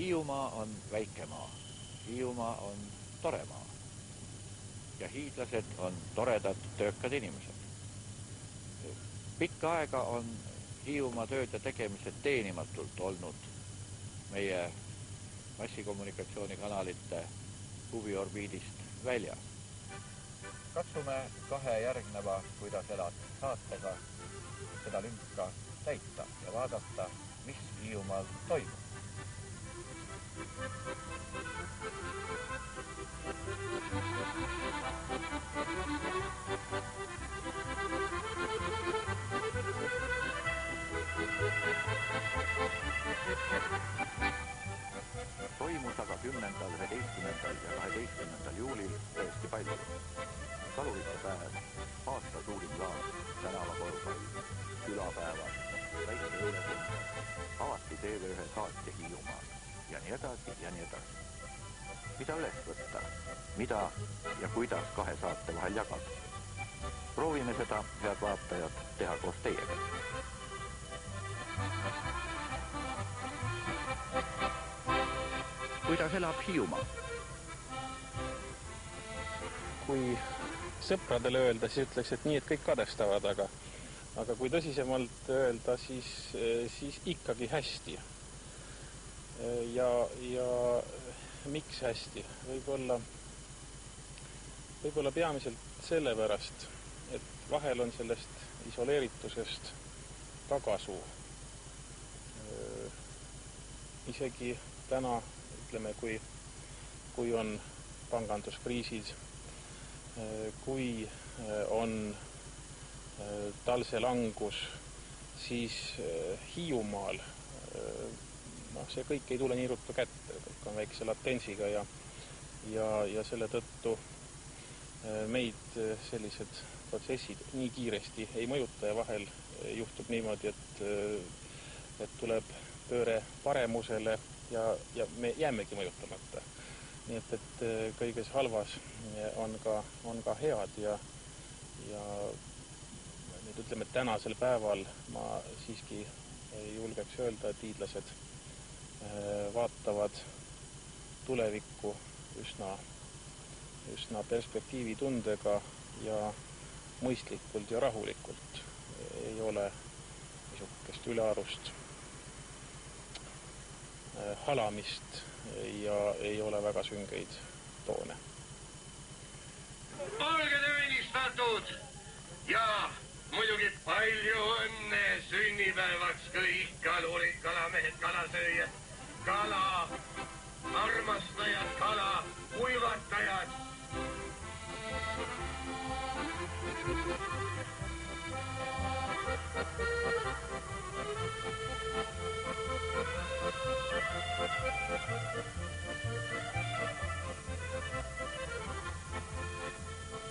Hiiumaa on väike maa. Hiiumaa on tore maa. Ja hiidlased on toredad töökad inimesed. Pikka aega on Hiiumaa tööd ja tegemised teenimatult olnud meie massikommunikatsioonikanalite huviorbiidist väljas. Katsume kahe järgneva Kuidas elad saatega seda lünka täita ja vaadata, mis Hiiumaal toimub. Toimus aga 10., 11. ja 12. juulil tõesti palju. Kalurite päev, aasta suurim laas, tänavakorvpall, külapäevad, väike õuletund, avati TV1 saatja Hiiumaal ja nii edasi ja nii edasi. Mida üles võtta, mida ja kuidas kahe saate vahel jagada? Proovime seda, head vaatajad, teha koos teiega. Kuidas elab Hiiumaa? Kui sõpradele öelda, siis ütleks, et nii, et kõik kadestavad, aga kui tõsisemalt öelda, siis ikkagi hästi. Ja miks hästi? Võib-olla peamiselt sellepärast, et vahel on sellest isoleeritusest tagasu. Isegi täna, ütleme, kui on panganduskriisid, kui on talse langus, siis Hiiumaal see kõik ei tule nii ruttu kätte, kõik on väikse latensiga ja selle tõttu meid sellised protsessid nii kiiresti ei mõjuta ja vahel juhtub niimoodi, et tuleb pööre paremusele ja me jäämegi mõjutamata. Nii et kõiges halvas on ka head ja nüüd ütleme, et tänasel päeval ma siiski julgeks öelda, et hiidlased vaatavad tulevikku üsna perspektiivitundega ja mõistlikult ja rahulikult. Ei ole niisugust ülearust halamist ja ei ole väga süngeid toone. Olge te õnnistatud ja muidugi palju õnne sünnipäevaks kõik kalurid, kalamehed, kalasööjad, kala armastajad, kala kuivatajad.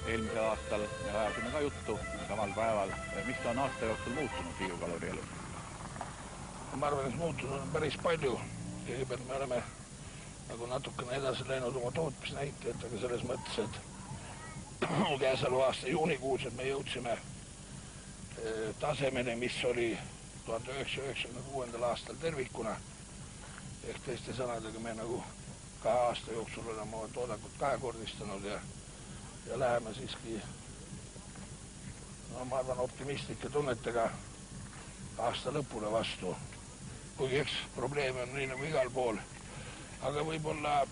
Eelmisel aastal me ajasime ka juttu samal päeval. Mis on aasta jooksul muutunud Hiiu kaluri elus? Ma arvan, et muutunud on päris palju. Kõigepealt me oleme nagu natukene edasi läinud oma tootmisnäitajatega selles mõttes, et käesoleva aasta juunikuus, et me jõudsime tasemeni, mis oli 1996. aastal tervikuna. Ehk teiste sõnadega me nagu 2 aasta jooksul oleme oma toodakut kahekordistanud ja läheme siiski, ma arvan, optimistlike tunnetega aasta lõpule vastu. Kuigi eks probleeme on nii nagu igal pool, aga võib-olla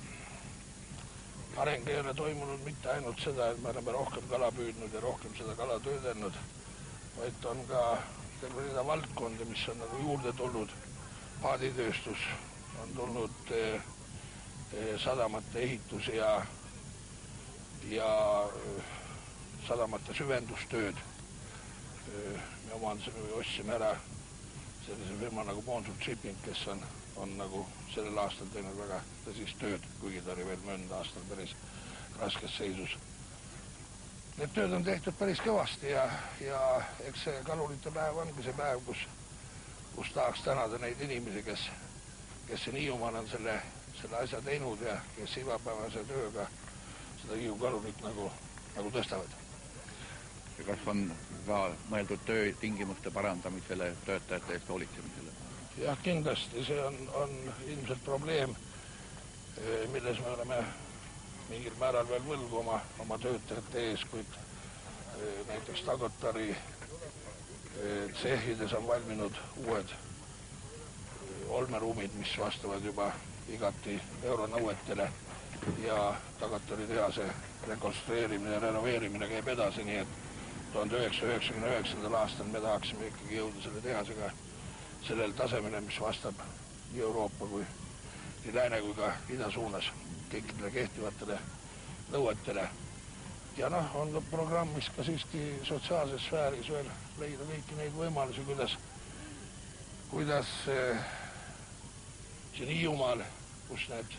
areng ei ole toimunud mitte ainult seda, et me oleme rohkem kala püüdnud ja rohkem seda kala töödelnud, vaid on ka terve rida valdkondi, mis on nagu juurde tulnud. Paaditööstus on tulnud sadamate ehitus ja sadamate süvendustööd. Me omandasime või ostsime ära sellise firma nagu Bonsur Shipping, kes on nagu sellel aastal teinud väga tõsist tööd, kuigi ta oli veel möödunud aastal päris raskes seisus. Need tööd on tehtud päris kõvasti ja eks see kalurite päev ongi see päev, kus tahaks tänada neid inimesi, kes siin Hiiumaal on selle asja teinud ja kes igapäevase tööga seda Hiiu kalurit nagu tõstavad. Ja kas on ka mõeldud töötingimuste parandamisele, töötajate eest hoolitsemisele? Jah, kindlasti see on ilmselt probleem, milles me oleme mingil määral veel võlgu oma töötajate ees, kuid näiteks Tagatari tsehhides on valminud uued olmeruumid, mis vastavad juba igati euronõuetele ja Tagatari tehase rekonstrueerimine ja renoveerimine käib edasi, nii et 1999. aastal me tahaksime ikkagi jõuda selle tehasega sellel tasemele, mis vastab nii Euroopa kui nii lääne kui ka ida suunas kõikidele kehtivatele nõuetele. Ja on programmis ka siiski sotsiaalses sfääris veel leida kõiki neid võimalusi, kuidas siin Hiiumaal, kus need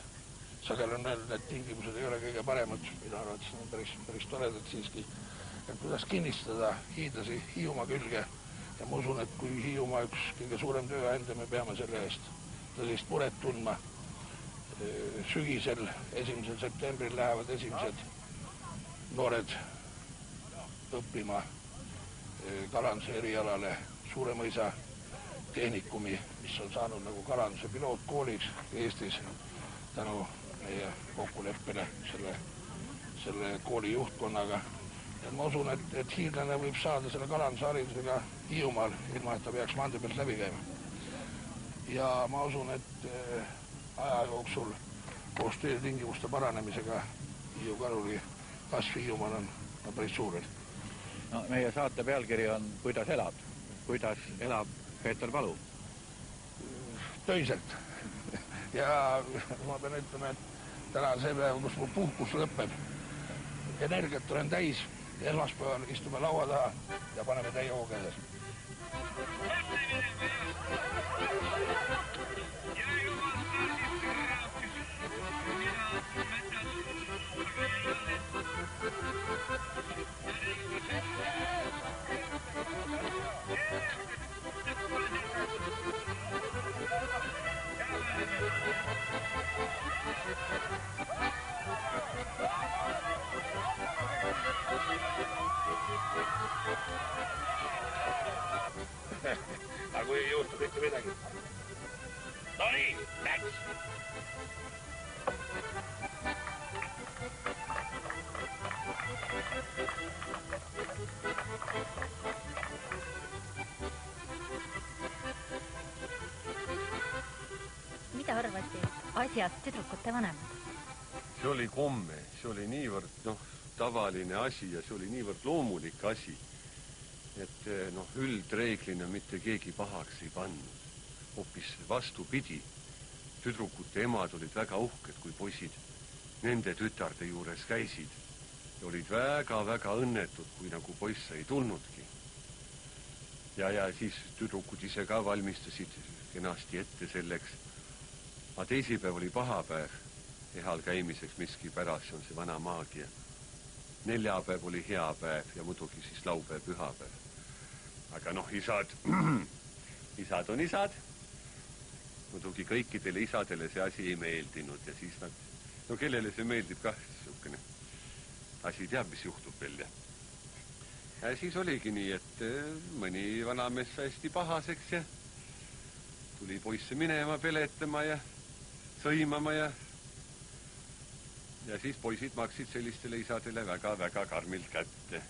sageli on öelnud, et tingimused ei ole kõige paremad, mida arvates on päris toredad siiski, et kuidas kinnistada hiidlasi Hiiumaa külge. Ja ma usun, et kui Hiiumaa üks kõige suurem tööandja, me peame selle eest tõsist muret tundma. Sügisel 1. septembril lähevad esimesed noored õppima kalanduse erialale Suuremõisa tehnikumi, mis on saanud nagu kalanduse pilootkooliks Eestis tänu meie kokkuleppele selle kooli juhtkonnaga. Ja ma usun, et hiidlane võib saada selle kalandusharidusega Hiiumaal, ilma et ta peaks maantee pealt läbi käima. Ja ma usun, et aja jooksul koos töötingimuste paranemisega Hiiu kaluri kasv Hiiumaal on päris suur. No, meie saate pealkiri on Kuidas elab? Kuidas elab Peeter Palu? Töiselt. Ja ma pean ütlema, et täna on see päev, kus mu puhkus lõpeb. Energiat olen täis, esmaspäeval istume laua taha ja paneme täie hooga edasi. Aga ei juhtu mitte midagi. No nii, läks! Mida arvati asjast tüdrukute vanemad? See oli komme, see oli niivõrd tavaline asi ja see oli niivõrd loomulik asi, et üldreeglina mitte keegi pahaks ei pannud. Hoopis vastupidi, tüdrukute emad olid väga uhked, kui poisid nende tütarde juures käisid ja olid väga-väga õnnetud, kui nagu poiss ei tulnudki. Ja siis tüdrukud ise ka valmistasid kenasti ette selleks. Aga teisipäev oli pahapäev ehal käimiseks miski pärast, see on see vana maagia. Neljapäev oli hea päev ja muidugi siis laupäev, pühapäev. Aga isad on isad. Muidugi kõikidele isadele see asi ei meeldinud ja siis nad, kellele see meeldib kah, niisugune asi teab, mis juhtub veel. Ja siis oligi nii, et mõni vanamees hästi pahaseks ja tuli poisse minema, peletama ja sõimama ja siis poisid maksid sellistele isadele väga-väga karmilt kätte.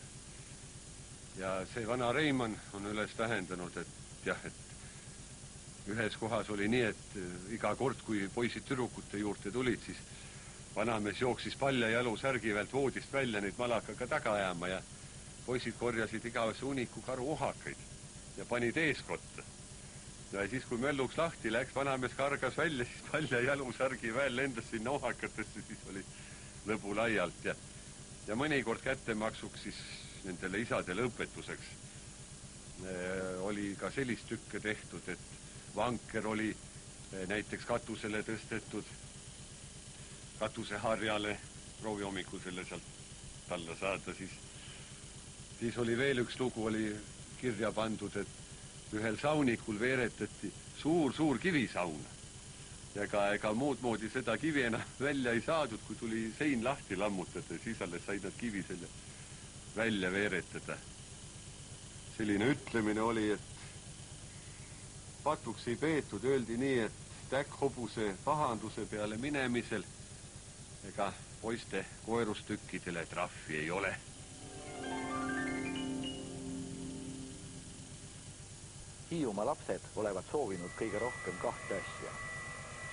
Ja see vana Reimann on üles vähendanud, et ühes kohas oli nii, et iga kord, kui poisid tüdrukute juurde tulid, siis vanamees jooksis palja jalu särgi vält voodist välja neid malakaga taga ajama ja poisid korjasid igavese uniku karu ohakaid ja panid eeskotta. Ja siis, kui mölluks lahti läks, vanamees kargas välja, siis palja jalu särgi väel lendas sinna ohakatesse, siis oli lõbu laialt ja mõnikord kättemaksuks siis nendele isadele õpetuseks oli ka sellist tükke tehtud, et vanker oli näiteks katusele tõstetud, katuseharjale, proovi hommikul selle sealt alla saada, siis oli veel üks lugu, oli kirja pandud, et ühel saunikul veeretati suur kivisaun. Ja ega muud moodi seda kivi enam välja ei saadud, kui tuli sein lahti lammutada, siis alles said nad kivi selle välja veeretada. Selline ütlemine oli, et patuks ei peetud, öeldi nii, et täkkhobuse pahanduse peale minemisel ega poiste koerustükkidele trahvi ei ole. Hiiumaa lapsed olevat soovinud kõige rohkem kahte asja.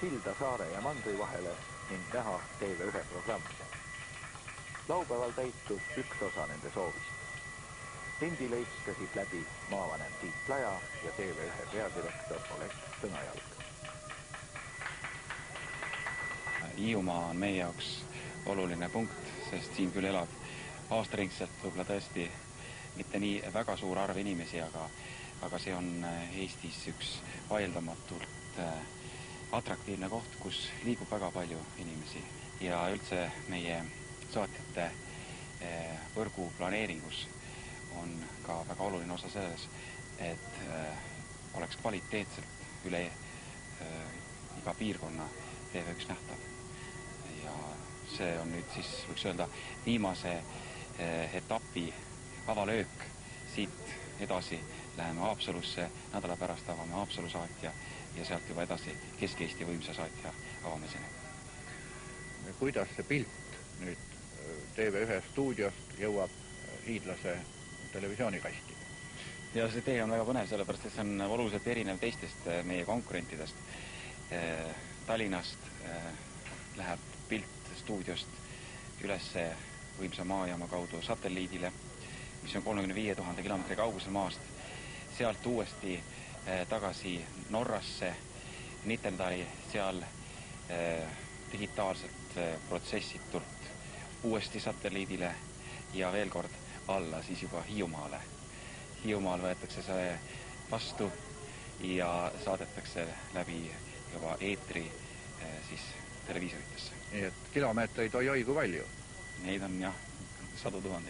Silda saare ja mandri vahele ning näha TV1 programmi. Laupäeval täitus üks osa nende soovist. Lindilõiks käsid läbi maavanem Tiit Laja ja TV1 peadirektor Oleg Sõnajalg. Hiiumaa on meie jaoks oluline punkt, sest siin küll elab aastaringselt võib-olla tõesti mitte nii väga suur arv inimesi, aga see on Eestis üks vaieldamatult atraktiivne koht, kus liigub väga palju inimesi ja üldse meie saatjate võrgu planeeringus on ka väga oluline osa selles, et oleks kvaliteetselt üle iga piirkonna TV1 nähtav. Ja see on nüüd siis, võiks öelda, viimase etapi avalöök. Siit edasi läheme Haapsalusse, nädala pärast avame Haapsalu saatja ja sealt juba edasi Kesk-Eesti võimsa saatja avamiseni. Kuidas see pilt nüüd TV1 stuudiost jõuab hiidlase televisioonikasti? Ja see tee on väga põnev, sellepärast et see on oluliselt erinev teistest meie konkurentidest. Tallinnast läheb pilt stuudiost ülesse võimsa maajaama kaudu satelliidile, mis on 35 000 kilomeetri kaugusel maast. Sealt uuesti tagasi Norrasse, Nittendali, seal digitaalselt protsessitult uuesti satelliidile ja veel kord alla siis juba Hiiumaale. Hiiumaal võetakse see vastu ja saadetakse läbi juba eetri siis televiisoritesse. Nii et kilomeetreid oi kui palju? Neid on jah, 100 000.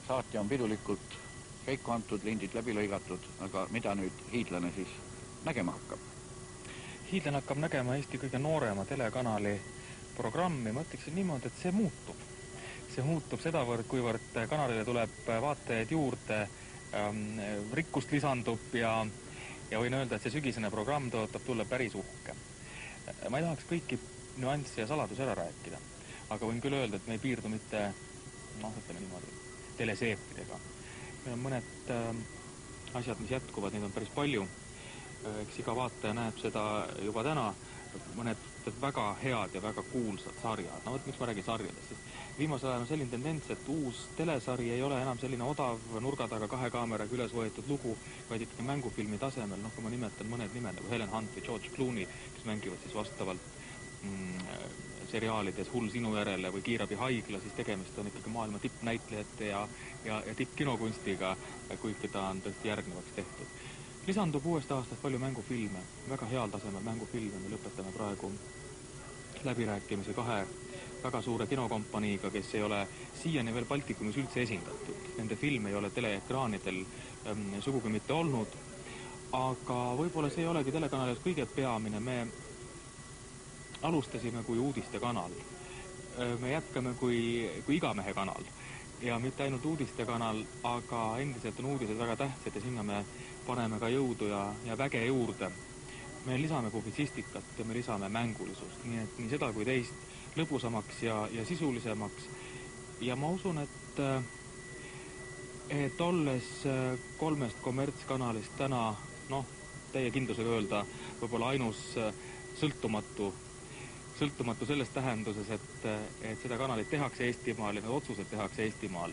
Saatja on pidulikult käiku antud, lindid läbi lõigatud, aga mida nüüd hiidlane siis nägema hakkab? Hiidlane hakkab nägema Eesti kõige noorema telekanali programmi. Ma ütleksin niimoodi, et see muutub. See muutub sedavõrd, kuivõrd kanalile tuleb vaatajaid juurde, rikkust lisandub ja võin öelda, et see sügisene programm tõotab tulla päris uhke. Ma ei tahaks kõiki nüansse ja saladus ära rääkida, aga võin küll öelda, et me ei piirdu mitte, ütleme niimoodi, teleseepidega. Meil on mõned asjad, mis jätkuvad, neid on päris palju. Eks iga vaataja näeb seda juba täna, mõned väga head ja väga kuulsad sarjad. Miks ma räägin sarjadest? Viimasel ajal on selline tendents, et uus telesari ei ole enam selline odav nurga taga 2 kaameraga üles võetud lugu, vaid ikkagi mängufilmi tasemel. Kui ma nimetan mõned nimed, nagu Helen Hunt või George Clooney, kes mängivad siis vastavalt seriaalides Hull sinu järele või Kiirabi haigla, siis tegemist on ikkagi maailma tippnäitlejate ja tippkinokunstiga, kuigi ta on tõesti järgnevaks tehtud. Lisandub uuest aastast palju mängufilme, väga heal tasemel mängufilme. Me lõpetame praegu läbirääkimisi 2 väga suure kinokompaniiga, kes ei ole siiani veel Baltikumis üldse esindatud. Nende film ei ole teleekraanidel sugugi mitte olnud, aga võib-olla see ei olegi telekanalis kõige peamine. Me alustasime kui uudistekanal. Me jätkame kui igamehe kanal. Ja mitte ainult uudistekanal, aga endiselt on uudised väga tähtsad ja sinna me paneme ka jõudu ja väge juurde. Me lisame publitsistikat ja me lisame mängulisust, nii et nii seda kui teist lõbusamaks ja sisulisemaks. Ja ma usun, et olles 3 kommertskanalist täna, teie kindlusega öelda, võib-olla ainus sõltumatu selles tähenduses, et seda kanalit tehakse Eestimaal ja need otsused tehakse Eestimaal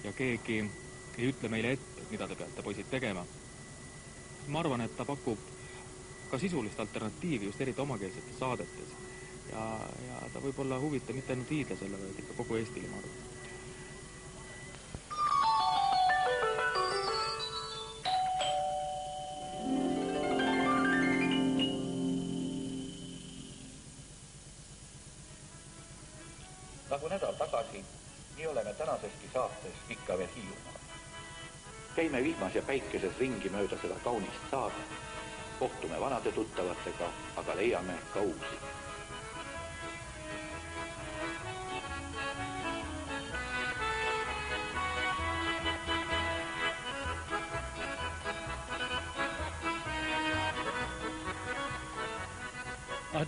ja keegi ei ütle meile ette, mida te peate poisid tegema. Ma arvan, et ta pakub ka sisulist alternatiivi just eriti omakeelsetes saadetes ja ta võib olla huvitav mitte ainult hiidlasele, vaid ikka kogu Eestile, ma arvan. Nagu nädal tagasi, nii oleme tänaseski saates ikka veel Hiiumaal. Käime vihmas ja päikeses ringi mööda seda kaunist saart, kohtume vanade tuttavatega, aga leiame ka uusi.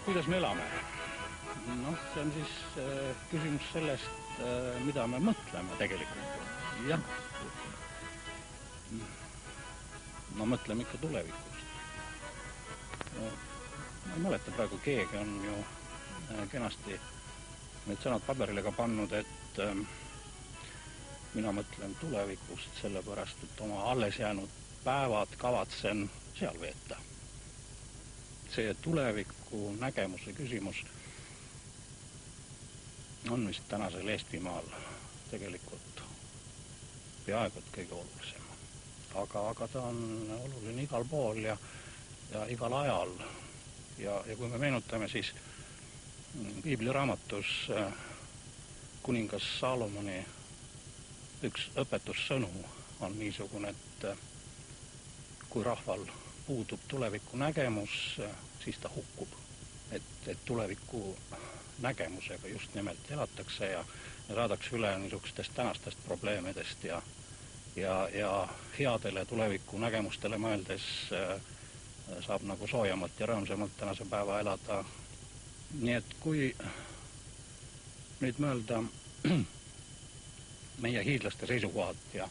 Kuidas me elame? Noh, see on siis küsimus sellest, mida me mõtleme tegelikult. Jah, ma mõtleme ikka tulevikust. Ma ei mäleta praegu, keegi on ju kenasti need sõnad paberile ka pannud, et mina mõtlen tulevikust sellepärast, et oma alles jäänud päevad kavatsen seal veeta. See tuleviku nägemuse küsimus on vist tänasel Eestimaal tegelikult peaaegu et kõige olulisem. Aga ta on oluline igal pool ja igal ajal. Ja kui me meenutame, siis Piibliraamatus kuningas Saalomoni üks õpetussõnu on niisugune, et kui rahval puudub tuleviku nägemus, siis ta hukkub. Et tuleviku nägemusega just nimelt elatakse ja saadakse üle niisugustest tänastest probleemidest ja headele tuleviku nägemustele mõeldes saab nagu soojamalt ja rõõmsamalt tänase päeva elada. Nii et kui nüüd mõelda meie hiidlaste seisukohalt ja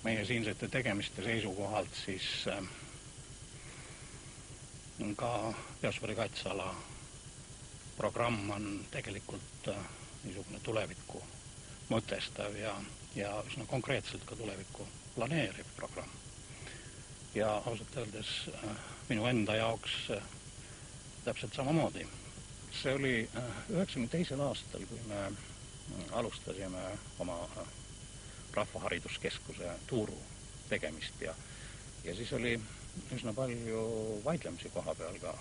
meie siinsete tegemiste seisukohalt, siis ka biosfääri kaitseala programm on tegelikult niisugune tulevikku mõtestav ja üsna konkreetselt ka tulevikku planeeriv programm. Ja ausalt öeldes minu enda jaoks täpselt samamoodi. See oli 92. aastal, kui me alustasime oma Rahvahariduskeskuse tuuru tegemist ja siis oli üsna palju vaidlemisi koha peal ka,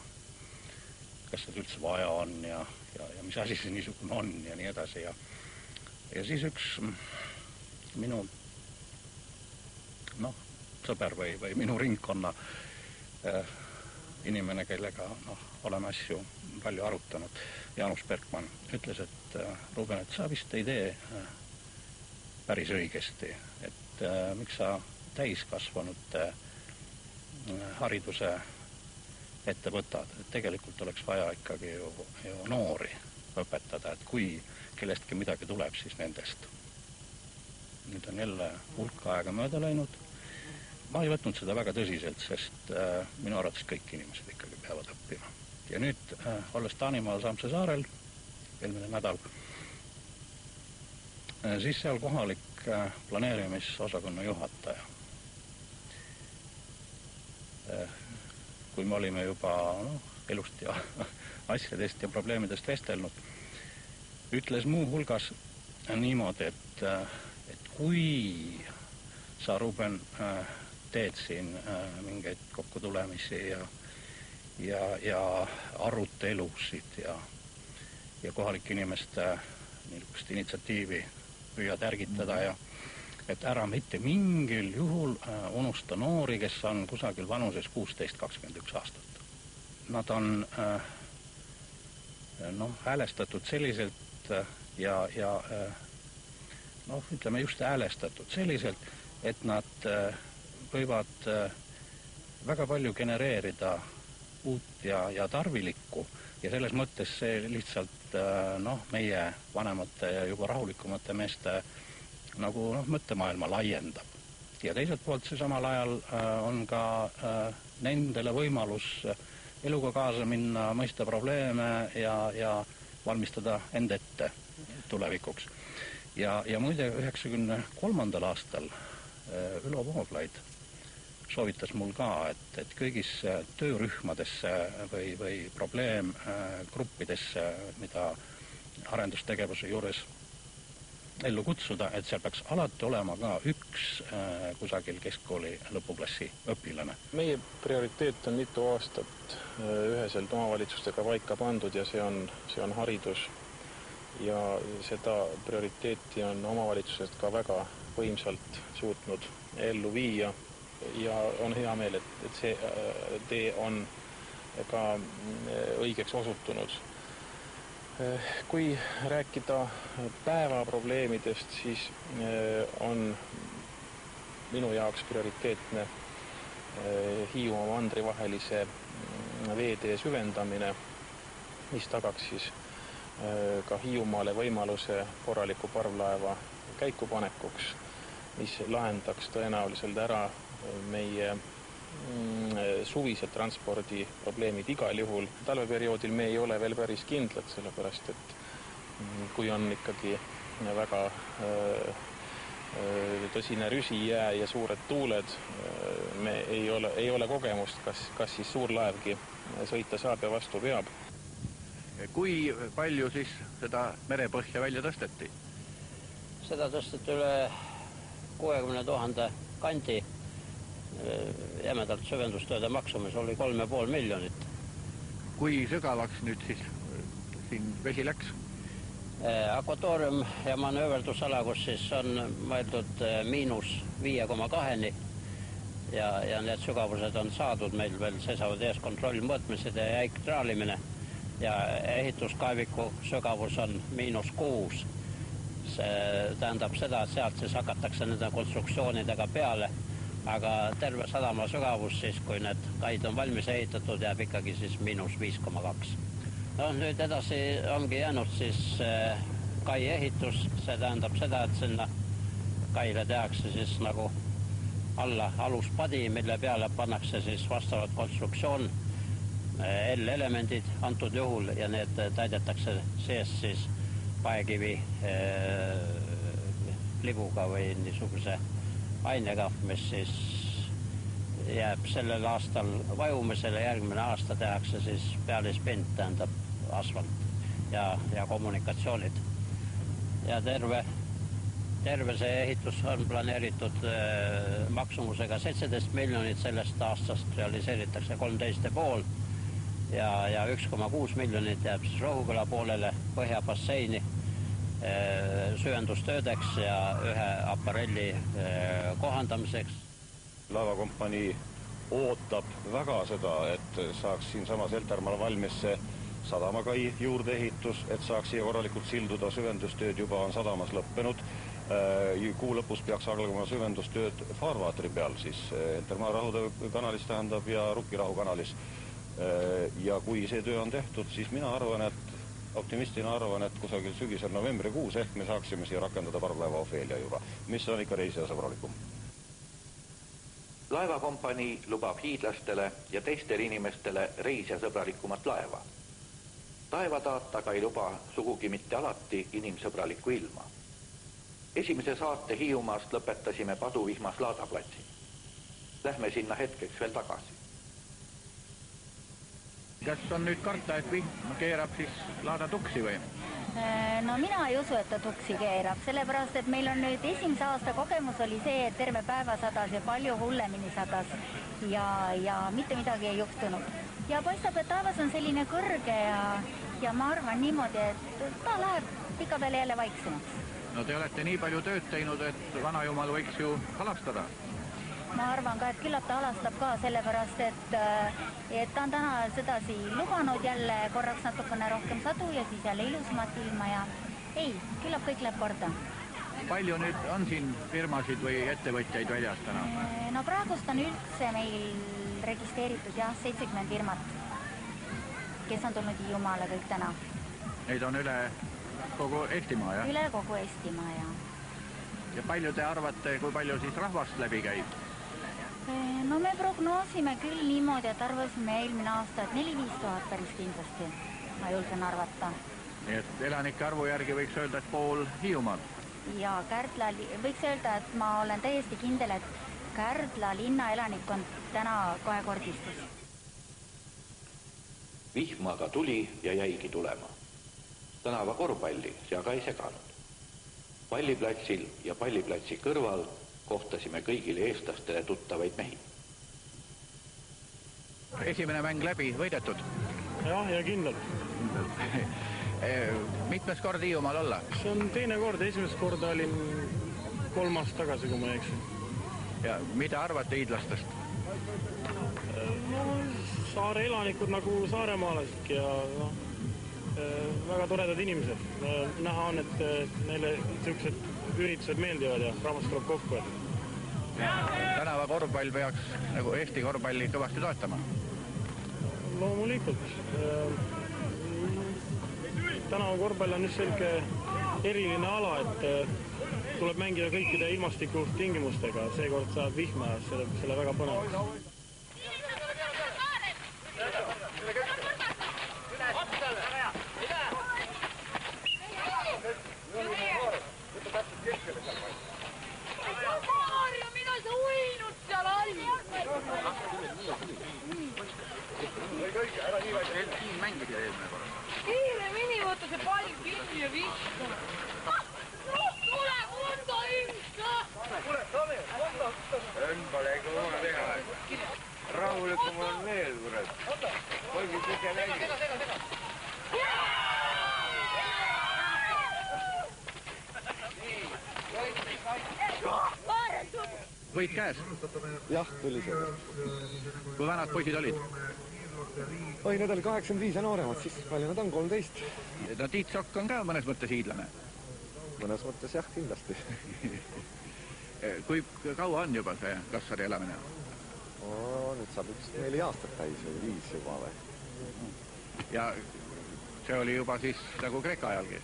kas seda üldse vaja on ja mis asi see niisugune on ja nii edasi. Ja siis üks minu sõber või minu ringkonna inimene, kellega oleme asju palju arutanud, Jaanus Bergman, ütles, et Ruben, et sa vist ei tee päris õigesti, et miks sa täiskasvanute hariduse ette võtad, et tegelikult oleks vaja ikkagi ju noori õpetada, et kui kellestki midagi tuleb, siis nendest. Nüüd on jälle hulk aega mööda läinud. Ma ei võtnud seda väga tõsiselt, sest minu arvates kõik inimesed ikkagi peavad õppima. Ja nüüd, olles Taanimaal Saamse saarel, eelmine nädal, siis seal kohalik planeerimisosakonna juhataja. Kui me olime juba elust ja asjadest ja probleemidest vestelnud, ütles muu hulgas niimoodi, et kui sa, Ruben, teed siin mingeid kokkutulemisi ja arutelusid ja kohalike inimeste niisugust initsiatiivi püüad ärgitada ja et ära mitte mingil juhul unusta noori, kes on kusagil vanuses 16-21 aastat. Nad on häälestatud selliselt ja ütleme just häälestatud selliselt, et nad võivad väga palju genereerida uut ja tarvilikku ja selles mõttes see lihtsalt meie vanemate ja juba rahulikumate meeste nagu mõttemaailma laiendab. Ja teiselt poolt see samal ajal on ka nendele võimalus eluga kaasa minna, mõista probleeme ja valmistada end ette tulevikuks. Ja muide 93. aastal Ülo Vooglaid soovitas mul ka, et kõigis töörühmadesse või probleemgruppidesse, mida arendustegevuse juures ellu kutsuda, et seal peaks alati olema ka üks kusagil keskkooli lõpuklassi õpilane. Meie prioriteet on mitu aastat üheselt omavalitsustega paika pandud ja see on haridus. Ja seda prioriteeti on omavalitsused ka väga võimsalt suutnud ellu viia ja on hea meel, et see tee on ka õigeks osutunud. Kui rääkida päevaprobleemidest, siis on minu jaoks prioriteetne Hiiumaa mandri vahelise veetee süvendamine, mis tagaks siis ka Hiiumaale võimaluse korraliku parvlaeva käikupanekuks, mis lahendaks tõenäoliselt ära meie suvised transpordi probleemid igal juhul. Talveperioodil me ei ole veel päris kindlad, sellepärast et kui on ikkagi väga tõsine rüsijää ja suured tuuled, me ei ole kogemust, kas siis suur laevgi sõita saab ja vastu veab. Kui palju siis seda merepõhja välja tõsteti? Seda tõsteti üle 60 000 kandi. Jämedalt süvendustööde maksumus oli 3,5 miljonit. Kui sügavaks nüüd siis siin vesi läks? Akvatoorium ja manööverdusala, kus siis on mõeldud -5,2-ni ja need sügavused on saadud, meil veel seisavad ees kontrollmõõtmised ja jäik traalimine ja ehituskaeviku sügavus on -6. See tähendab seda, et sealt siis hakatakse nende konstruktsioonidega peale, aga terve sadama sügavus siis, kui need kaid on valmis ehitatud, jääb ikkagi siis -5,2. No nüüd edasi ongi jäänud siis kai ehitus, see tähendab seda, et sinna kaile tehakse siis nagu alla aluspadi, mille peale pannakse siis vastavad konstruktsioon, L-elemendid antud juhul ja need täidetakse sees siis paekivi libuga või niisuguse ainega, mis siis jääb sellel aastal vajumisele, järgmine aasta tehakse siis pealispind, tähendab asfalt ja kommunikatsioonid. Ja terve see ehitus on planeeritud maksumusega 17 miljonit, sellest aastast realiseeritakse 13,5 ja 1,6 miljonit jääb siis Rohuküla poolele põhjabasseini süvendustöödeks ja ühe aparelli kohandamiseks. Laevakompanii ootab väga seda, et saaks siinsamas Heltermaal valmis see sadamakai juurdeehitus, et saaks siia korralikult silduda, süvendustööd juba on sadamas lõppenud. Kuu lõpus peaks algama süvendustööd faarvaatri peal, siis Heltermaa Rahude kanalis tähendab ja Rukkirahu kanalis. Ja kui see töö on tehtud, siis mina arvan, optimistina arvan, et kusagil sügisel novembrikuus ehk me saaksime siia rakendada parvlaeva Ophelia juba, mis on ikka reisijasõbralikum. Laevakompanii lubab hiidlastele ja teistele inimestele reisijasõbralikumat laeva. Taevataat aga ei luba sugugi mitte alati inimsõbralikku ilma. Esimese saate Hiiumaast lõpetasime Paduvihmas laadaplatsi. Lähme sinna hetkeks veel tagasi. Kas on nüüd karta, et vihm keerab siis laada tuksi või? No mina ei usu, et ta tuksi keerab, sellepärast, et meil on nüüd esimese aasta kogemus oli see, et terve päeva sadas ja palju hullemini sadas ja mitte midagi ei juhtunud. Ja paistab, et taevas on selline kõrge ja ma arvan niimoodi, et ta läheb pika peale jälle vaiksemaks. No te olete nii palju tööd teinud, et vanajumal võiks ju halastada. Ma arvan ka, et küllap ta halastab ka, sellepärast, et ta on täna sedasi lubanud jälle korraks natukene rohkem sadu ja siis jälle ilusamat ilma ja ei, küllap kõik läheb korda. Palju nüüd on siin firmasid või ettevõtjaid väljas täna? No praegust on üldse meil registreeritud 70 firmat, kes on tulnud Hiiumaale kõik täna. Neid on üle kogu Eestimaa, jah? Üle kogu Eestimaa, jah. Ja palju te arvate, kui palju siis rahvast läbi käib? No me prognoosime küll niimoodi, et arvasime eelmine aasta, et 4-5 tuhat päris kindlasti, ma julgen arvata. Nii et elanike arvu järgi võiks öelda, et pool Hiiumaad? Ja Kärdla, võiks öelda, et ma olen täiesti kindel, et Kärdla linna elanikkond täna kahekordistus. Vihm aga tuli ja jäigi tulema. Tänava korvpalli see aga ei seganud. Palliplatsil ja palliplatsi kõrval kohtasime kõigile eestlastele tuttavaid mehi. Esimene mäng läbi, võidetud? Jah, ja kindlalt. Mitmes kord Hiiumaal olla? See on teine kord, esimest korda olin 3 aastat tagasi, kui ma ei eksi. Ja mida arvate hiidlastest? No, saare elanikud nagu saaremaalasidki ja väga toredad inimesed. Näha on, et neile sellised üritused meeldivad ja rahvas tuleb kokku. Tänava korvpall peaks nagu Eesti korvpalli kõvasti toetama? Loomulikult. tänava korvpall on just selge eriline ala, et tuleb mängida kõikide ilmastiku tingimustega. Seekord saab vihma selle väga põnevaks. Kiiremini võtta see pall kinni ja viska. Tule, võta inka! Pole kõva teha. Rahulikum on veel, kurat. Poigi kõige nägi. Võit käes? Jah, tuli see. Kui vanad poisid olid? Oi, need oli 85 ja nooremad, siis palju nad on, 13. No Tiit Sokk on ka mõnes mõttes hiidlane. Mõnes mõttes jah, kindlasti. Kui kaua on juba see Kassari elamine? Nüüd saab 4 aastat täis või 5 juba või. Ja see oli juba siis nagu Kreeka ajalgi?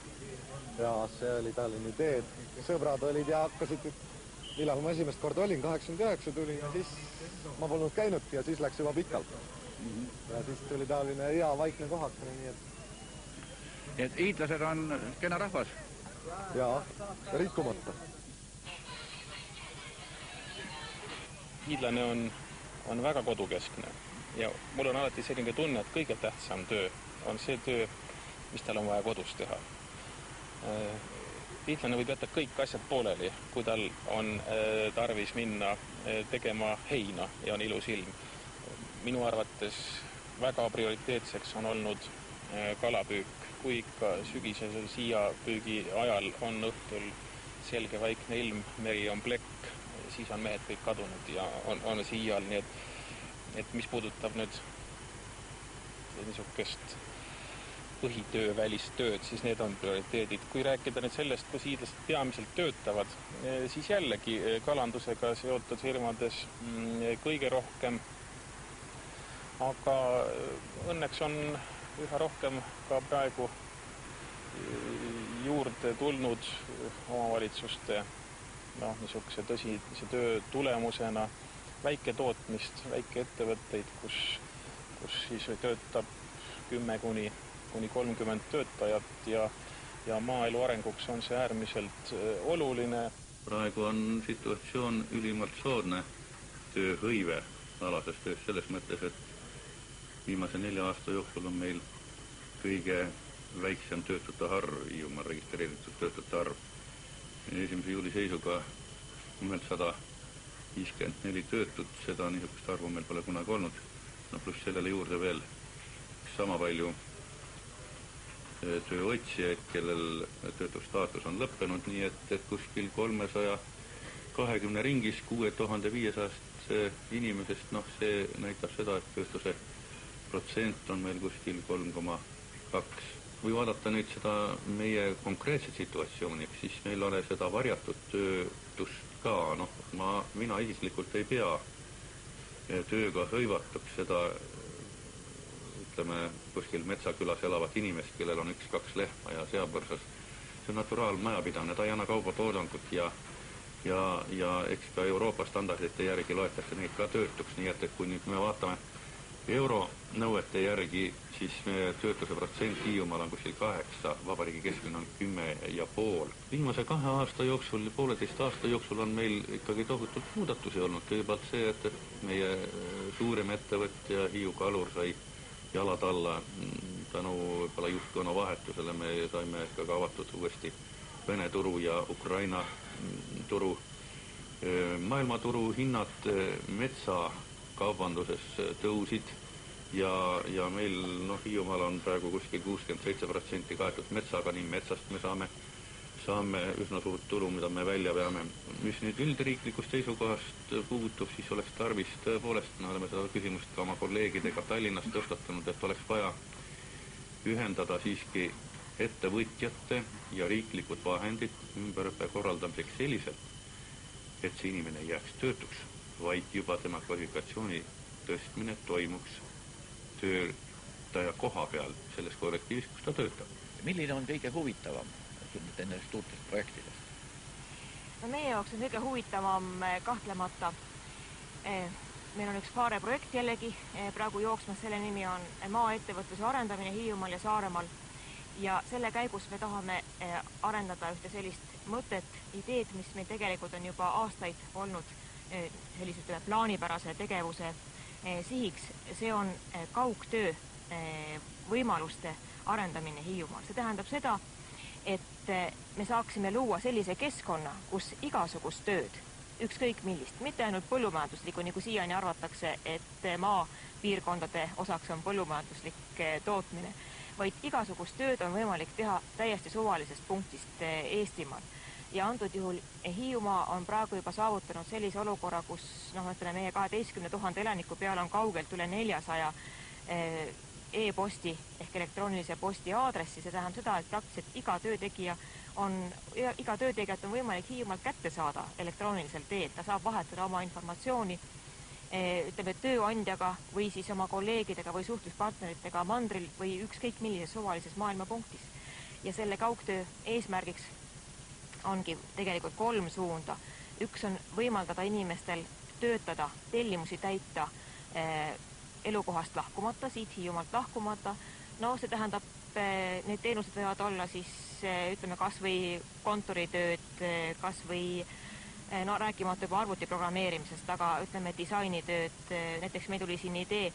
Jaa, see oli Tallinni idee. Sõbrad olid ja hakkasid, millal ma esimest korda olin, 89 tuli ja siis ma polnud käinudki ja siis läks juba pikalt. Ja siis tuli taoline hea vaikne kohakene, nii et... Et hiidlased on kena rahvas? Jaa, rikkumata. Hiidlane on väga kodukeskne ja mul on alati selline tunne, et kõige tähtsam töö on see töö, mis tal on vaja kodus teha. Hiidlane võib jätta kõik asjad pooleli, kui tal on tarvis minna tegema heina ja on ilus ilm. Minu arvates väga prioriteetseks on olnud kalapüük, kui ikka sügisesel siiapüügi ajal on õhtul selge vaikne ilm, meri on plekk, siis on mehed kõik kadunud ja on siial, nii et mis puudutab nüüd niisugust põhitöö, välist tööd, siis need on prioriteedid. Kui rääkida nüüd sellest, kus hiidlased peamiselt töötavad, siis jällegi kalandusega seotud firmades kõige rohkem, aga õnneks on üha rohkem ka praegu juurde tulnud omavalitsuste niisuguse tõsise töö tulemusena väiketootmist, väikeettevõtteid, kus siis töötab 10 kuni 30 töötajat ja maaelu arenguks on see äärmiselt oluline. Praegu on situatsioon ülimalt soodne tööhõive alases töös selles mõttes, et viimase 4 aasta jooksul on meil kõige väiksem töötute arv, Hiiumaal registreeritud töötute arv. 1. juuli seisuga nimelt 154 töötut, seda niisugust arvu meil pole kunagi olnud. Pluss sellele juurde veel sama palju tööotsijaid, kellel töötustaatus on lõppenud, nii et kuskil 320 ringis 6500 inimesest, see näitab seda, et töötuse protsent on meil kuskil 3,2. Või vaadata nüüd seda meie konkreetset situatsiooni, siis meil ole seda varjatud töötust ka. Mina isiklikult ei pea tööga hõivatuks seda, ütleme, kuskil Metsakülas elavat inimest, kellel on 1-2 lehma ja seapõrsas. See on naturaalmajapidamine, ta ei anna kaubatoodangut ja eks ka Euroopa standardite järgi loetakse neid ka töötuks, nii et kui nüüd me vaatame euronõuete järgi, siis töötuse protsent Hiiumaal on kuskil 8, vabariigi keskmine on 10,5. Viimase 2 aasta jooksul, 1,5 aasta jooksul on meil ikkagi tohutult muudatusi olnud. Kõigepealt see, et meie suurim ettevõtja Hiiu Kalur sai jalad alla tänu võib-olla juhtkonna vahetusele. Me saime ka avatud uuesti Vene turu ja Ukraina turu. Maailmaturu hinnad metsakaubanduses tõusid ja meil Hiiumaal on praegu kuskil 67% kaetud metsaga, nii metsast me saame üsna suurt tulu, mida me välja peame. Mis nüüd üldriiklikust seisukohast puutub, siis oleks tarvis tõepoolest, me oleme seda küsimust ka oma kolleegidega Tallinnas tõstatanud, et oleks vaja ühendada siiski ettevõtjate ja riiklikud vahendid ümberõppe korraldamiseks selliselt, et see inimene ei jääks töötuks, vaid juba tema kvalifikatsiooni tõstmine toimuks töötaja koha peal selles kollektiivis, kus ta töötab. milline on kõige huvitavam nendest uutest projektidest? No meie jaoks on kõige huvitavam kahtlemata. Meil on üks Faare projekt jällegi, praegu jooksmas, selle nimi on maaettevõtluse arendamine Hiiumaal ja Saaremaal. Ja selle käigus me tahame arendada ühte sellist mõtet, ideed, mis meil tegelikult on juba aastaid olnud sellise plaanipärase tegevuse sihiks. See on kaugtöö võimaluste arendamine Hiiumaal. See tähendab seda, et me saaksime luua sellise keskkonna, kus igasugust tööd, ükskõik millist, mitte ainult põllumajanduslikku, nagu siiani arvatakse, et maapiirkondade osaks on põllumajanduslik tootmine, vaid igasugust tööd on võimalik teha täiesti suvalisest punktist Eestimaal. Ja antud juhul Hiiumaa on praegu juba saavutanud sellise olukorra, kus meie 12 000 elaniku peal on kaugelt üle 400 e-posti ehk elektroonilise posti aadressi. See tähendab seda, et praktiliselt iga töötegijat on võimalik Hiiumaalt kätte saada elektroonilisel teel. Ta saab vahetada oma informatsiooni tööandjaga või siis oma kolleegidega või suhtluspartneritega mandril või ükskõik millises suvalises maailmapunktis. Ja selle kaugtöö eesmärgiks ongi tegelikult 3 suunda. Üks on võimaldada inimestel töötada, tellimusi täita elukohast lahkumata, siit Hiiumaalt lahkumata. No see tähendab, need teenused võivad olla siis, ütleme, kas või kontoritööd, kas või rääkimata juba arvutiprogrammeerimisest, aga ütleme disainitööd. Näiteks meil tuli siin idee,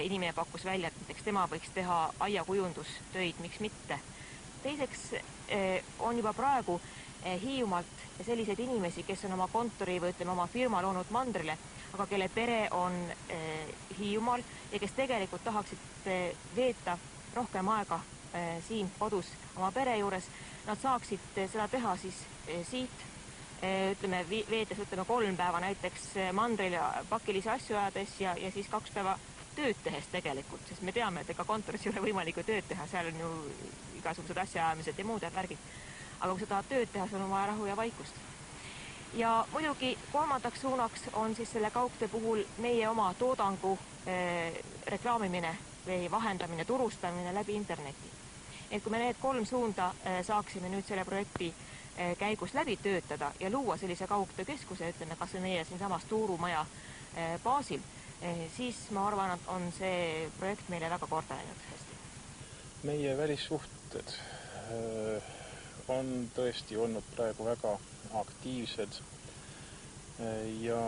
inimene pakkus välja, et näiteks tema võiks teha aiakujundustöid, miks mitte. Teiseks on juba praegu Hiiumaalt selliseid inimesi, kes on oma kontori või ütleme oma firma loonud mandrile, aga kelle pere on Hiiumaal ja kes tegelikult tahaksid veeta rohkem aega siin kodus oma pere juures. Nad saaksid seda teha siis siit, ütleme, veetes 3 päeva näiteks mandril pakilisi asju ajades ja siis 2 päeva tööd tehes tegelikult, sest me teame, et ega kontoris ei ole võimalik tööd teha, seal on ju igasugused asjaajamised ja muud värgid. Aga kui sa tahad tööd teha, sul on vaja rahu ja vaikust. Ja muidugi 3. suunaks on siis selle kaugtöö puhul meie oma toodangu reklaamimine või vahendamine, turustamine läbi interneti. Et kui me need 3 suunda saaksime nüüd selle projekti käigus läbi töötada ja luua sellise kaugtöökeskuse, ütleme kas või meie siinsamas Tuurumaja baasil, siis ma arvan, et on see projekt meile väga korda läinud hästi. Meie välissuhted on tõesti olnud praegu väga aktiivsed ja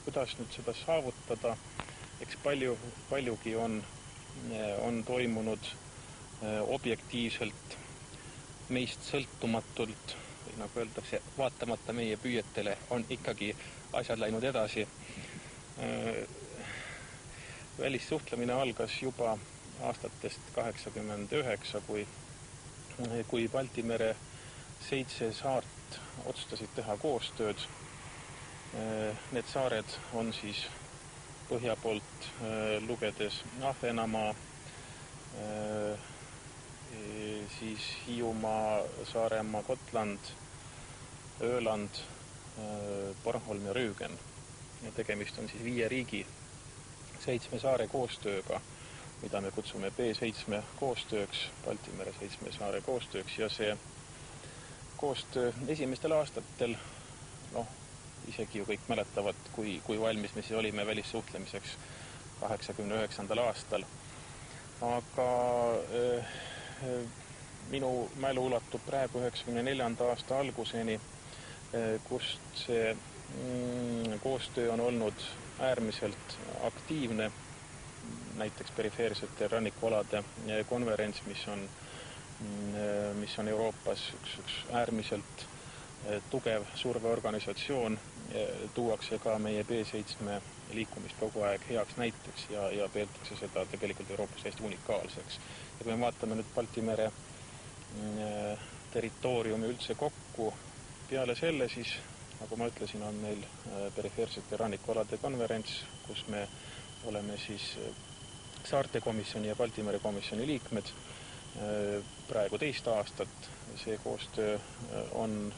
kuidas nüüd seda saavutada, eks paljugi on toimunud objektiivselt meist sõltumatult, või nagu öeldakse, vaatamata meie püüetele on ikkagi asjad läinud edasi. Välissuhtlemine algas juba aastatest 89, kui Balti mere 7 saart otsustasid teha koostööd. Need saared on siis põhja poolt lugedes Ahvenamaa, siis Hiiumaa, Saaremaa, Gotland, Ööland, Bornholm ja Rügen. Ja tegemist on siis 5 riigi 7 saare koostööga, mida me kutsume B7 koostööks, Balti mere 7 saare koostööks, ja see koostöö esimestel aastatel, isegi ju kõik mäletavad, kui valmis me siis olime välissuhtlemiseks 89. aastal. Aga minu mälu ulatub praegu 94. aasta alguseni, kust see koostöö on olnud äärmiselt aktiivne. Näiteks perifeersete rannikualade konverents, mis on Euroopas üks äärmiselt tugev surveorganisatsioon, tuuakse ka meie B7 liikumist kogu aeg heaks näiteks ja peetakse seda tegelikult Euroopas hästi unikaalseks. Ja kui me vaatame nüüd Balti mere territooriumi üldse kokku, peale selle siis, nagu ma ütlesin, on meil perifeersete rannikualade konverents, kus me oleme siis Saartekomisjoni ja Balti mere komisjoni liikmed praegu 2 aastat. See koostöö on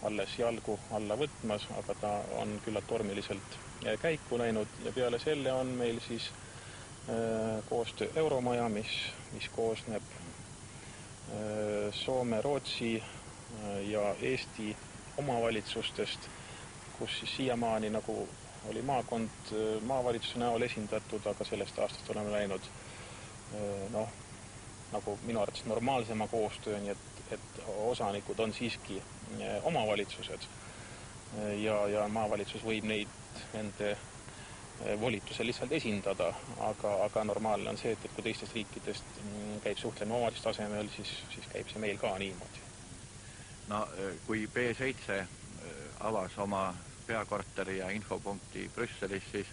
alles jalgu alla võtmas, aga ta on küllalt tormiliselt käiku läinud ja peale selle on meil siis koostöö Euromaja, mis koosneb Soome, Rootsi ja Eesti omavalitsustest, kus siis siiamaani nagu oli maakond maavalitsuse näol esindatud, aga sellest aastast oleme läinud nagu minu arvates normaalsema koostööni, et osanikud on siiski omavalitsused ja maavalitsus võib neid nende volitusel lihtsalt esindada, aga normaalne on see, et kui teistest riikidest käib suhtlemine omavalitsuse tasemel, siis käib see meil ka niimoodi. No kui B7 avas oma peakorteri ja infopunkti Brüsselis, siis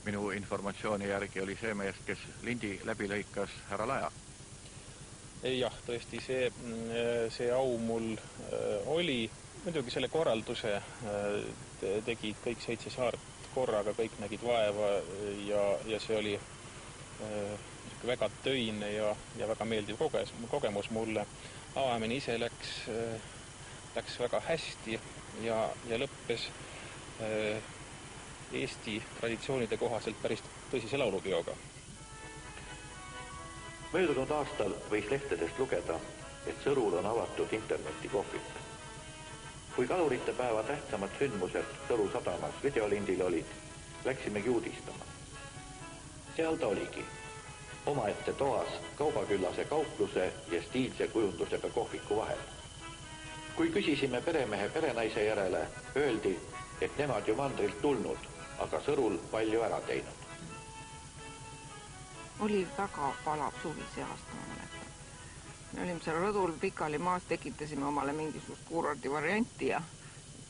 minu informatsiooni järgi oli see mees, kes lindi läbi lõikas härra Laja. Jah, tõesti, see au mul oli. Muidugi selle korralduse tegid kõik 7 saart korraga, kõik nägid vaeva ja see oli väga töine ja väga meeldiv kogemus mulle. Avamine ise läks väga hästi ja lõppes Eesti traditsioonide kohaselt päris tõsise laulupeoga. Möödunud aastal võis lehtedest lugeda, et Sõrul on avatud internetikohvik. Kui kalurite päeva tähtsamad sündmused Sõru sadamas videolindil olid, läksimegi uudistama. Seal ta oligi, omaette toas kaubaküllase kaupluse ja stiilse kujundusega kohviku vahel. Kui küsisime peremehe perenaise järele, öeldi, et nemad ju mandrilt tulnud, aga Sõrul palju ära teinud. Oli väga palav suvi see aasta, ma mäletan. Me olime seal rõdul pikali maas, tekitasime omale mingisugust kuurordi varianti ja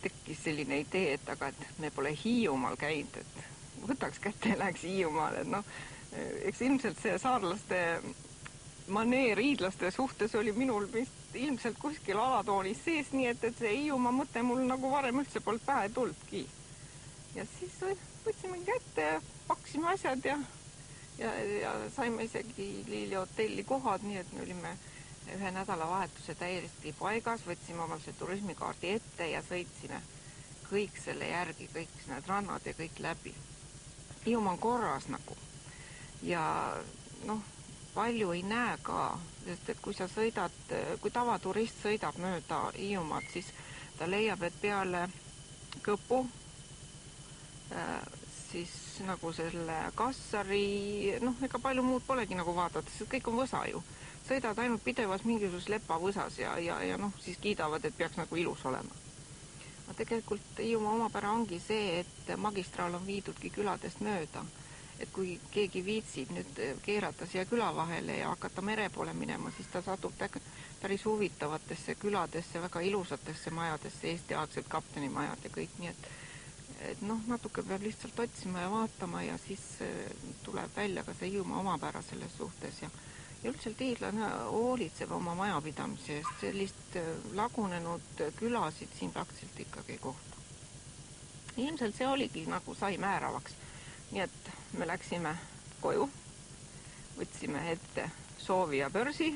tekkis selline idee, et me pole Hiiumaal käinud, et võtaks kätte ja läheks Hiiumaale. Eks ilmselt see saarlaste maneer hiidlaste suhtes oli minul ilmselt kuskil alatoonis sees, nii et see Hiiumaa mõte mul nagu varem üldse polnud pähe tulnudki. Ja siis võtsime kätte ja paksime asjad ja saime isegi Liili hotelli kohad, nii et me olime ühe nädalavahetuse täiesti paigas, võtsime omal see turismikaardi ette ja sõitsime kõik selle järgi, kõik need rannad ja kõik läbi. Hiiumaa on korras nagu ja palju ei näe ka, sest et kui sa sõidad, kui tavaturist sõidab mööda Hiiumaad, siis ta leiab, et peale Kõpu siis nagu selle Kassari, ega palju muud polegi nagu vaadata, sest kõik on võsa ju. Sõidad ainult pidevas mingisugust lepavõsas ja siis kiidavad, et peaks nagu ilus olema. Aga tegelikult Hiiumaa omapära ongi see, et magistraal on viidudki küladest mööda. Et kui keegi viitsib nüüd keerata siia küla vahele ja hakata mere poole minema, siis ta satub päris huvitavatesse küladesse, väga ilusatesse majadesse, Eesti-aegsed kaptenimajad ja kõik, nii et natuke peab lihtsalt otsima ja vaatama ja siis tuleb välja ka see Hiiumaa omapära selles suhtes ja üldiselt hiidlane hoolitseb oma majapidamise eest, sellist lagunenud külasid siin praktiliselt ikkagi ei kohta. Ilmselt see oligi nagu sai määravaks, nii et me läksime koju, võtsime ette soovi ja börsi,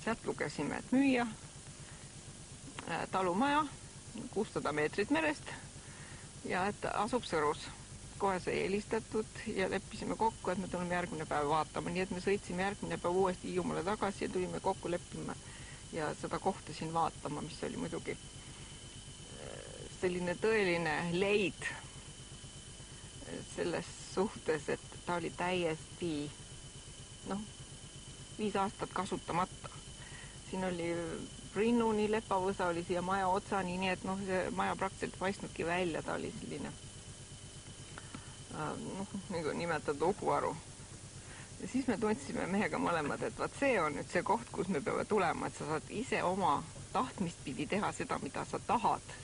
sealt lugesime, et müüa talumaja 600 meetrit merest ja et asub Sõrus. Kohe sai helistatud ja leppisime kokku, et me tuleme järgmine päev vaatama, nii et me sõitsime järgmine päev uuesti Hiiumaale tagasi ja tulime kokku leppima ja seda kohta siin vaatama, mis oli muidugi selline tõeline leid selles suhtes, et ta oli täiesti 5 aastat kasutamata. Siin oli rinnuni, lepavõsa oli siia maja otsani, nii et see maja praktiliselt paistnudki välja, ta oli selline nagu nimetatud uhuaru. Ja siis me tundsime mehega mõlemad, et see on nüüd see koht, kus me peame tulema, et sa saad ise oma tahtmist pidi teha seda, mida sa tahad.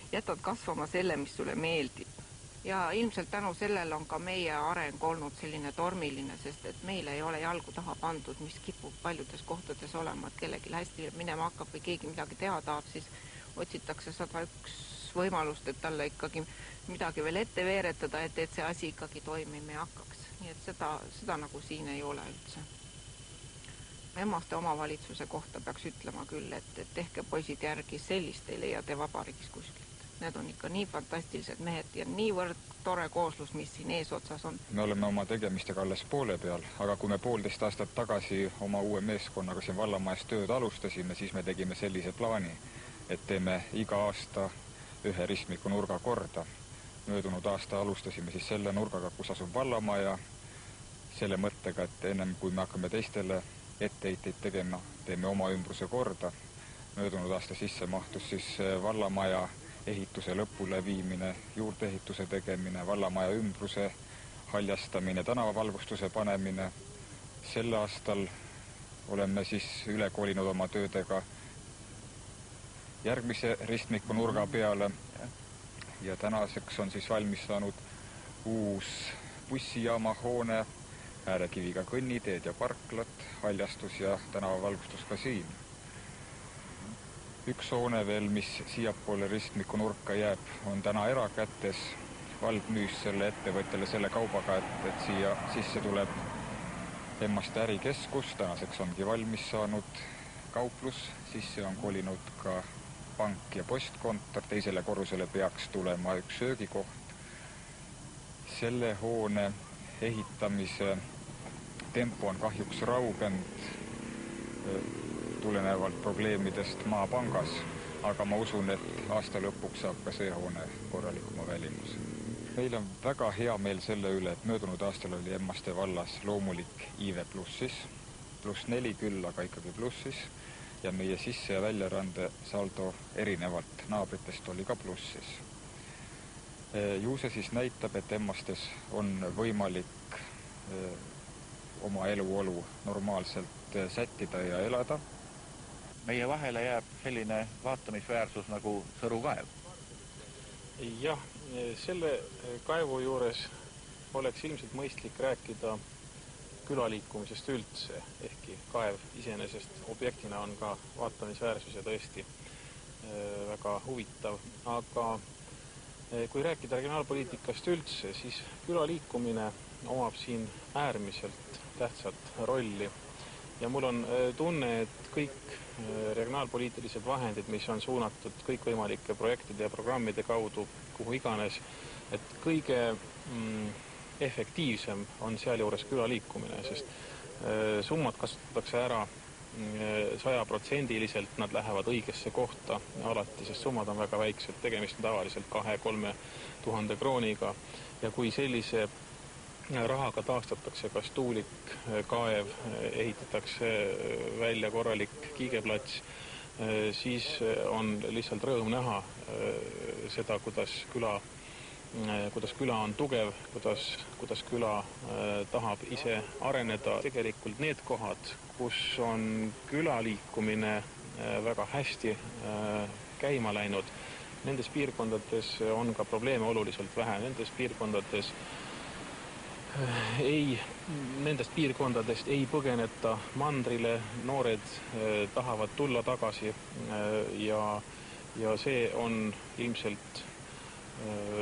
Jätad kasvama selle, mis sulle meeldib. Ja ilmselt tänu sellel on ka meie areng olnud selline tormiline, sest et meile ei ole jalgu taha pandud, mis kipub paljudes kohtades olema, et kellegi hästi minema hakkab või keegi midagi teha tahab, siis otsitakse 101 võimalust, et talle ikkagi midagi veel ette veeretada, et see asi ikkagi toimima ei hakkaks. Nii et seda nagu siin ei ole üldse. Emmaste omavalitsuse kohta peaks ütlema küll, et tehke poisid järgi, sellist ei leia te vabariigis kuskilt. need on ikka nii fantastilised mehed ja niivõrd tore kooslus, mis siin eesotsas on. Me oleme oma tegemistega alles poole peal, aga kui me 1,5 aastat tagasi oma uue meeskonnaga siin Vallamajas tööd alustasime, siis me tegime sellise plaani, et teeme iga aasta ühe ristmiku nurga korda. Möödunud aasta alustasime siis selle nurgaga, kus asub Vallamaja, selle mõttega, et ennem kui me hakkame teistele etteheiteid tegema, teeme oma ümbruse korda. Möödunud aasta sisse mahtus siis Vallamaja ehituse lõpule viimine, juurdeehituse tegemine, Vallamaja ümbruse haljastamine, tänavavalgustuse panemine. Sel aastal oleme siis üle kolinud oma töödega järgmise ristmiku nurga peale ja tänaseks on siis valmis saanud uus bussijaama hoone, äärekiviga kõnniteed ja parklad, haljastus ja tänavavalgustus ka siin. Üks hoone veel, mis siiapoole ristmiku nurka jääb, on täna erakätes. Vald müüs selle ettevõttele selle kaubaga, et siia sisse tuleb Emmaste ärikeskus, tänaseks ongi valmis saanud kauplus, sisse on kolinud ka pank ja postkontor, teisele korrusele peaks tulema üks söögikoht. Selle hoone ehitamise tempo on kahjuks raugenud tulenevalt probleemidest Maapangas, aga ma usun, et aasta lõpuks saab ka see hoone korralikuma välimus. Meil on väga hea meel selle üle, et möödunud aastal oli Emmaste vallas loomulik iive plussis, +4 küll, aga ikkagi plussis, ja meie sisse- ja väljarande saldo erinevalt naabritest oli ka plussis. Ju see siis näitab, et Emmastes on võimalik oma eluolu normaalselt sättida ja elada. Meie vahele jääb selline vaatamisväärsus nagu Sõru kaev. Jah, selle kaevu juures oleks ilmselt mõistlik rääkida külaliikumisest üldse, ehkki kaev iseenesest objektina on ka vaatamisväärsus ja tõesti väga huvitav. Aga kui rääkida regionaalpoliitikast üldse, siis külaliikumine omab siin äärmiselt tähtsat rolli. Ja mul on tunne, et kõik regionaalpoliitilised vahendid, mis on suunatud kõikvõimalike projektide ja programmide kaudu, kuhu iganes, et kõige efektiivsem on sealjuures külaliikumine, sest summad kasutatakse ära 100%, nad lähevad õigesse kohta alati, sest summad on väga väiksed, tegemist on tavaliselt 2-3 tuhande krooniga ja kui sellise rahaga taastatakse kas tuulik, kaev, ehitatakse välja korralik kiigeplats, siis on lihtsalt rõõm näha seda, kuidas küla on tugev, kuidas küla tahab ise areneda. Tegelikult need kohad, kus on külaliikumine väga hästi käima läinud, nendes piirkondades on ka probleeme oluliselt vähe. Nendest piirkondadest ei põgeneta mandrile, noored tahavad tulla tagasi ja see on ilmselt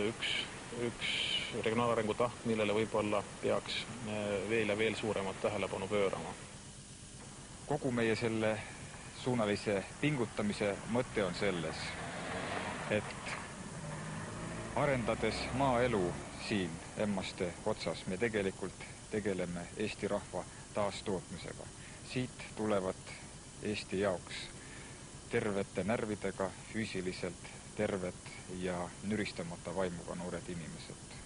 üks regionaalarengu tahk, millele võib-olla peaks veel ja veel suuremat tähelepanu pöörama. Kogu meie selle suunalise pingutamise mõte on selles, et arendades maaelu siin Emmaste otsas me tegelikult tegeleme Eesti rahva taastootmisega. Siit tulevad Eesti jaoks tervete närvidega, füüsiliselt terved ja nüristamata vaimuga noored inimesed.